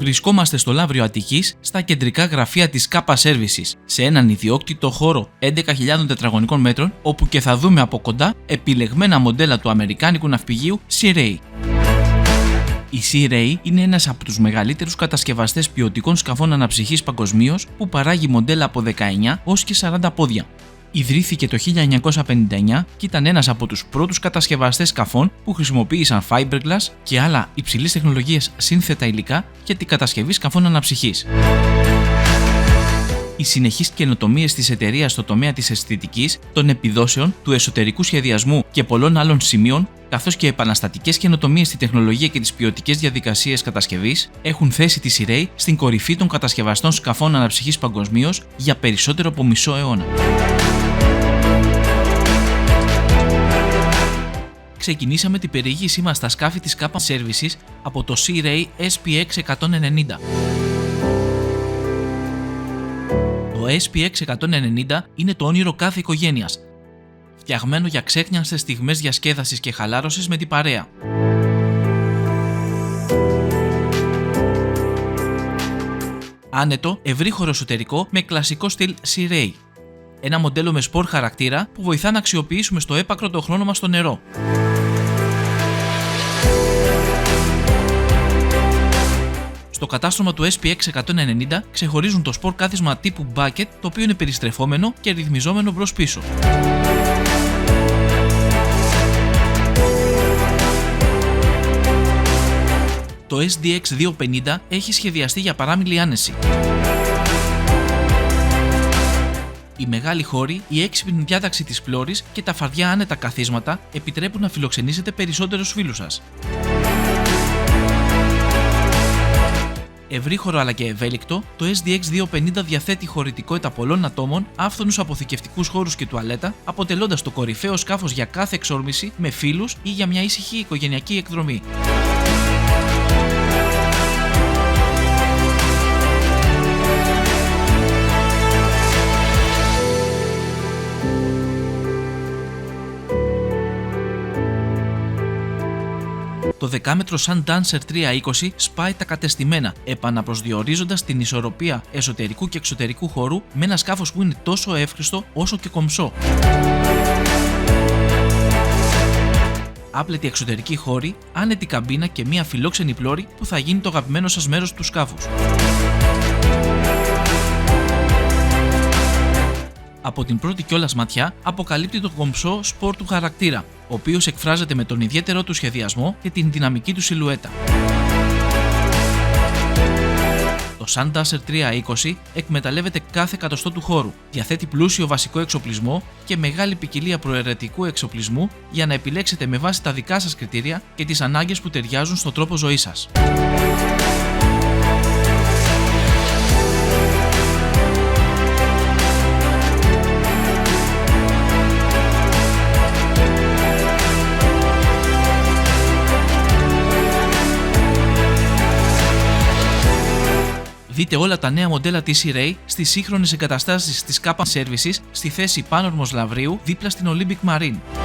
Βρισκόμαστε στο Λαύριο Αττικής, στα κεντρικά γραφεία της Kappa Services, σε έναν ιδιόκτητο χώρο 11.000 τετραγωνικών μέτρων, όπου και θα δούμε από κοντά επιλεγμένα μοντέλα του αμερικάνικου ναυπηγείου Sea Ray. Η Sea Ray είναι ένας από τους μεγαλύτερους κατασκευαστές ποιοτικών σκαφών αναψυχής παγκοσμίως, που παράγει μοντέλα από 19 ως και 40 πόδια. Ιδρύθηκε το 1959 και ήταν ένας από τους πρώτους κατασκευαστές σκαφών που χρησιμοποίησαν fiberglass και άλλα υψηλής τεχνολογίας σύνθετα υλικά για την κατασκευή σκαφών αναψυχής. Οι συνεχείς καινοτομίες της εταιρείας στο τομέα της αισθητικής, των επιδόσεων, του εσωτερικού σχεδιασμού και πολλών άλλων σημείων, καθώς και επαναστατικές καινοτομίες στη τεχνολογία και τις ποιοτικές διαδικασίες κατασκευής, έχουν θέσει τη Sea Ray στην κορυφή των κατασκευαστών σκαφών αναψυχής παγκοσμίως για περισσότερο από μισό αιώνα. Ξεκινήσαμε την περιήγησή μας στα σκάφη της Kappa Services από το Sea Ray SPX 190. Το SPX 190 είναι το όνειρο κάθε οικογένειας, φτιαγμένο για ξέχνιαστες στιγμές διασκέδασης και χαλάρωσης με την παρέα. Άνετο, ευρύχωρο εσωτερικό με κλασικό στυλ Sea Ray. Ένα μοντέλο με σπορ χαρακτήρα που βοηθά να αξιοποιήσουμε στο έπακρο το χρόνο μας στο νερό. Στο κατάστρωμα του SPX 190 ξεχωρίζουν το σπορ κάθισμα τύπου bucket, το οποίο είναι περιστρεφόμενο και ρυθμιζόμενο μπρος-πίσω. Το SDX 250 έχει σχεδιαστεί για παράμιλη άνεση. Οι μεγάλοι χώροι, η έξυπνη διάταξη της πλώρης και τα φαρδιά άνετα καθίσματα επιτρέπουν να φιλοξενήσετε περισσότερους φίλους σας. Ευρύχωρο αλλά και ευέλικτο, το SDX 250 διαθέτει χωρητικότητα πολλών ατόμων, άφθονους αποθηκευτικούς χώρους και τουαλέτα, αποτελώντας το κορυφαίο σκάφος για κάθε εξόρμηση με φίλους ή για μια ήσυχη οικογενειακή εκδρομή. Το 10μέτρο Sundancer 320 σπάει τα κατεστημένα, επαναπροσδιορίζοντας την ισορροπία εσωτερικού και εξωτερικού χώρου με ένα σκάφος που είναι τόσο εύχριστο όσο και κομψό. Άπλετη εξωτερική χώρη, άνετη καμπίνα και μια φιλόξενη πλώρη που θα γίνει το αγαπημένο σας μέρος του σκάφους. Από την πρώτη κιόλας ματιά αποκαλύπτει το κομψό σπορ του χαρακτήρα, ο οποίος εκφράζεται με τον ιδιαίτερο του σχεδιασμό και την δυναμική του σιλουέτα. Το Sundancer 320 εκμεταλλεύεται κάθε εκατοστό του χώρου, διαθέτει πλούσιο βασικό εξοπλισμό και μεγάλη ποικιλία προαιρετικού εξοπλισμού για να επιλέξετε με βάση τα δικά σας κριτήρια και τις ανάγκες που ταιριάζουν στον τρόπο ζωής σας. Δείτε όλα τα νέα μοντέλα της Sea Ray στις σύγχρονες εγκαταστάσεις της Kappa Services στη θέση Πάνορμος Λαυρίου δίπλα στην Olympic Marine.